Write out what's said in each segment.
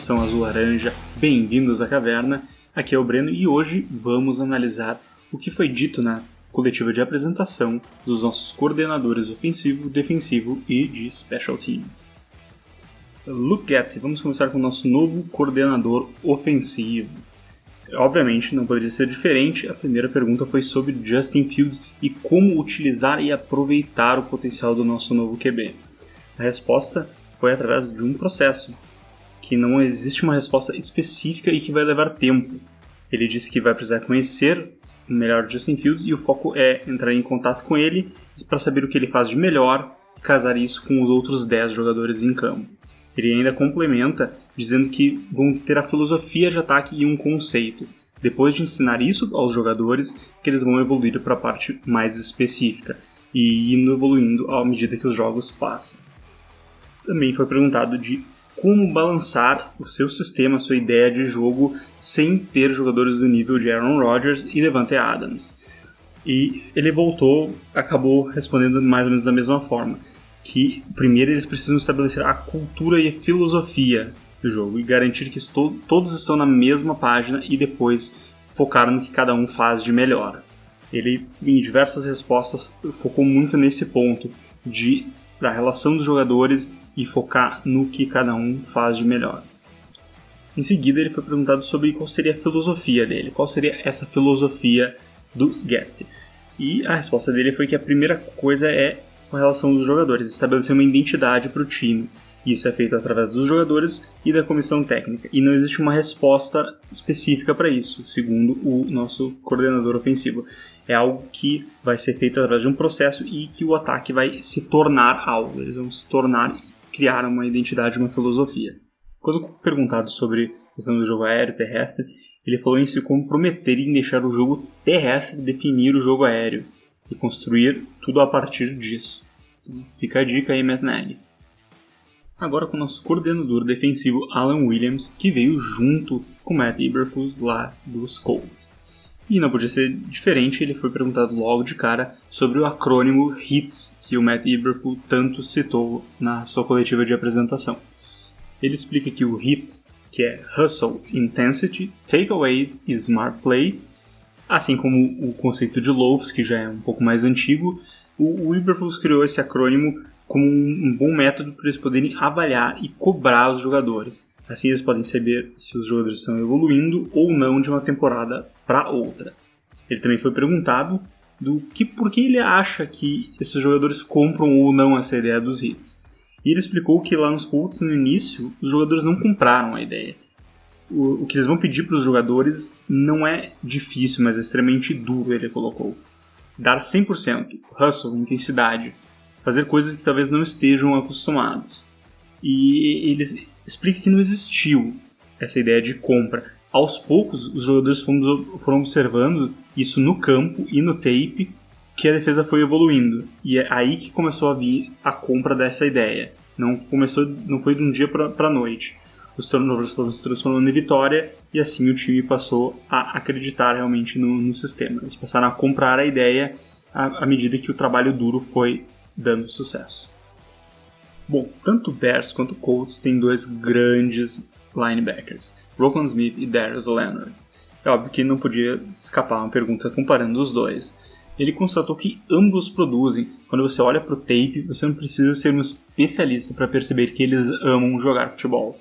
nação azul-laranja, bem-vindos à caverna, aqui é o Breno e hoje vamos analisar o que foi dito na coletiva de apresentação dos nossos coordenadores ofensivo, defensivo e de special teams. Luke Getsy, vamos começar com o nosso novo coordenador ofensivo. Obviamente não poderia ser diferente, a primeira pergunta foi sobre Justin Fields e como utilizar e aproveitar o potencial do nosso novo QB. A resposta foi através de um processo, que não existe uma resposta específica e que vai levar tempo. Ele disse que vai precisar conhecer melhor Justin Fields e o foco é entrar em contato com ele para saber o que ele faz de melhor e casar isso com os outros 10 jogadores em campo. Ele ainda complementa dizendo que vão ter a filosofia de ataque e um conceito. Depois de ensinar isso aos jogadores, que eles vão evoluir para a parte mais específica e indo evoluindo à medida que os jogos passam. Também foi perguntado de como balançar o seu sistema, a sua ideia de jogo, sem ter jogadores do nível de Aaron Rodgers e Davante Adams. E ele acabou respondendo mais ou menos da mesma forma, que primeiro eles precisam estabelecer a cultura e a filosofia do jogo e garantir que todos estão na mesma página e depois focar no que cada um faz de melhor. Ele, em diversas respostas, focou muito nesse ponto da relação dos jogadores e focar no que cada um faz de melhor. Em seguida, ele foi perguntado sobre qual seria a filosofia dele, qual seria essa filosofia do Getsy. E a resposta dele foi que a primeira coisa é com a relação dos jogadores, estabelecer uma identidade para o time. Isso é feito através dos jogadores e da comissão técnica. E não existe uma resposta específica para isso, segundo o nosso coordenador ofensivo. É algo que vai ser feito através de um processo e que o ataque vai se tornar algo. Eles vão se tornar, criar uma identidade, uma filosofia. Quando perguntado sobre a questão do jogo aéreo e terrestre, ele falou em se comprometer em deixar o jogo terrestre definir o jogo aéreo e construir tudo a partir disso. Então, fica a dica aí, Matt Nagy. Agora com o nosso coordenador defensivo Alan Williams, que veio junto com Matt Eberflus lá dos Colts. E não podia ser diferente, ele foi perguntado logo de cara sobre o acrônimo HITS, que o Matt Eberflus tanto citou na sua coletiva de apresentação. Ele explica que o HITS, que é Hustle, Intensity, Takeaways e Smart Play, assim como o conceito de loaves, que já é um pouco mais antigo, o Eberflus criou esse acrônimo como um bom método para eles poderem avaliar e cobrar os jogadores. Assim eles podem saber se os jogadores estão evoluindo ou não de uma temporada para outra. Ele também foi perguntado por que ele acha que esses jogadores compram ou não essa ideia dos hits. E ele explicou que lá nos Colts, no início, os jogadores não compraram a ideia. O que eles vão pedir para os jogadores não é difícil, mas é extremamente duro, ele colocou. Dar 100%, hustle, intensidade, fazer coisas que talvez não estejam acostumados. E ele explica que não existiu essa ideia de compra. Aos poucos, os jogadores foram observando isso no campo e no tape, que a defesa foi evoluindo. E é aí que começou a vir a compra dessa ideia. Não foi de um dia para a noite. Os turnovers foram se transformando em vitória e assim o time passou a acreditar realmente no sistema. Eles passaram a comprar a ideia à medida que o trabalho duro foi dando sucesso. Bom, tanto Bears quanto Colts têm dois grandes linebackers, Roquan Smith e Darius Leonard. É óbvio que não podia escapar uma pergunta comparando os dois. Ele constatou que ambos produzem. Quando você olha para o tape, você não precisa ser um especialista para perceber que eles amam jogar futebol.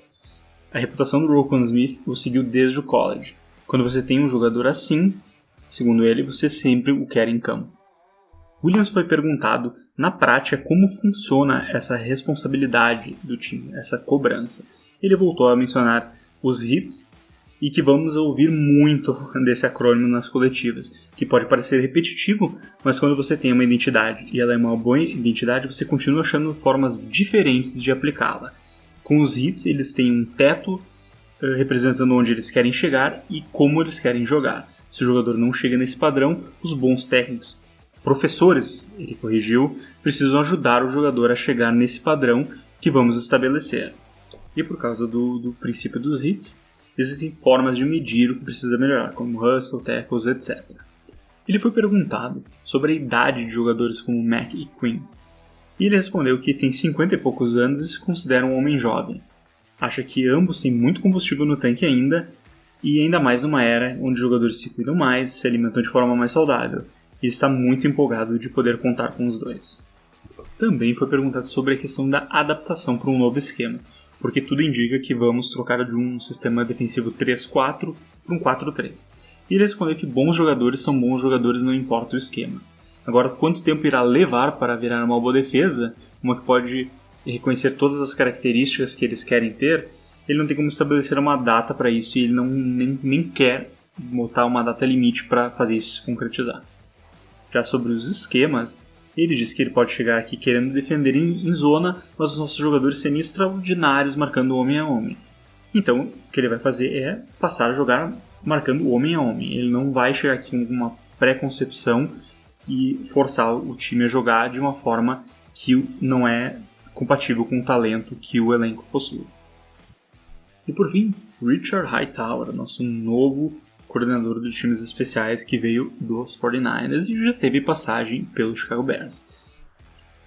A reputação do Roquan Smith o seguiu desde o college. Quando você tem um jogador assim, segundo ele, você sempre o quer em campo. Williams foi perguntado, na prática, como funciona essa responsabilidade do time, essa cobrança. Ele voltou a mencionar os hits e que vamos ouvir muito desse acrônimo nas coletivas, que pode parecer repetitivo, mas quando você tem uma identidade e ela é uma boa identidade, você continua achando formas diferentes de aplicá-la. Com os hits, eles têm um teto representando onde eles querem chegar e como eles querem jogar. Se o jogador não chega nesse padrão, os bons técnicos, professores, ele corrigiu, precisam ajudar o jogador a chegar nesse padrão que vamos estabelecer. E por causa do princípio dos hits, existem formas de medir o que precisa melhorar, como hustle, tackles, etc. Ele foi perguntado sobre a idade de jogadores como Mack e Quinn. E ele respondeu que tem 50 e poucos anos e se considera um homem jovem. acha que ambos têm muito combustível no tanque ainda, e ainda mais numa era onde os jogadores se cuidam mais, se alimentam de forma mais saudável. E está muito empolgado de poder contar com os dois. Também foi perguntado sobre a questão da adaptação para um novo esquema, porque tudo indica que vamos trocar de um sistema defensivo 3-4 para um 4-3. E ele respondeu que bons jogadores são bons jogadores, não importa o esquema. Agora, quanto tempo irá levar para virar uma boa defesa, uma que pode reconhecer todas as características que eles querem ter, ele não tem como estabelecer uma data para isso e ele nem quer botar uma data limite para fazer isso se concretizar. Já sobre os esquemas, ele diz que ele pode chegar aqui querendo defender em zona, mas os nossos jogadores serem extraordinários marcando homem a homem. Então, o que ele vai fazer é passar a jogar marcando homem a homem. Ele não vai chegar aqui com uma pré-concepção e forçar o time a jogar de uma forma que não é compatível com o talento que o elenco possui. E por fim, Richard Hightower, nosso novo coordenador dos times especiais que veio dos 49ers e já teve passagem pelo Chicago Bears.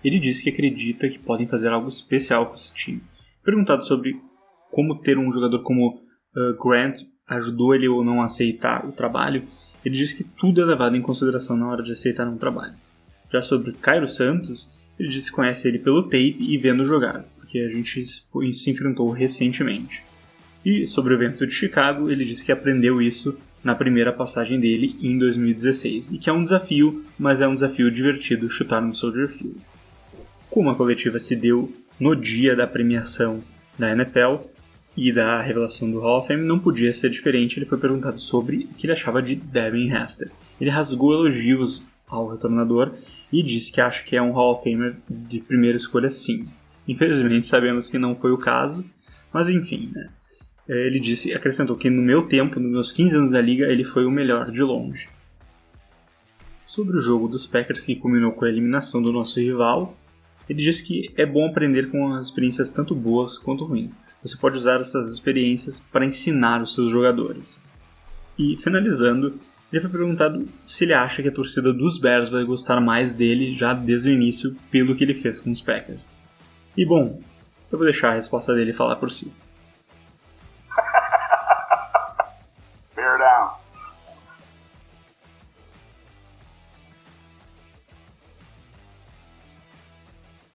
Ele disse que acredita que podem fazer algo especial com esse time. Perguntado sobre como ter um jogador como Grant ajudou ele ou não a aceitar o trabalho, ele disse que tudo é levado em consideração na hora de aceitar um trabalho. Já sobre Cairo Santos, ele disse que conhece ele pelo tape e vendo jogar, porque a gente se enfrentou recentemente. E sobre o evento de Chicago, ele disse que aprendeu isso na primeira passagem dele em 2016, e que é um desafio, mas é um desafio divertido chutar no Soldier Field. Como a coletiva se deu no dia da premiação da NFL e da revelação do Hall of Fame, não podia ser diferente. Ele foi perguntado sobre o que ele achava de Devin Hester. Ele rasgou elogios ao retornador e disse que acha que é um Hall of Famer de primeira escolha sim. Infelizmente sabemos que não foi o caso, mas enfim, né? Ele acrescentou que no meu tempo, nos meus 15 anos da liga, ele foi o melhor de longe. Sobre o jogo dos Packers, que culminou com a eliminação do nosso rival, ele disse que é bom aprender com as experiências tanto boas quanto ruins. Você pode usar essas experiências para ensinar os seus jogadores. E finalizando, ele foi perguntado se ele acha que a torcida dos Bears vai gostar mais dele já desde o início pelo que ele fez com os Packers. E bom, eu vou deixar a resposta dele falar por si.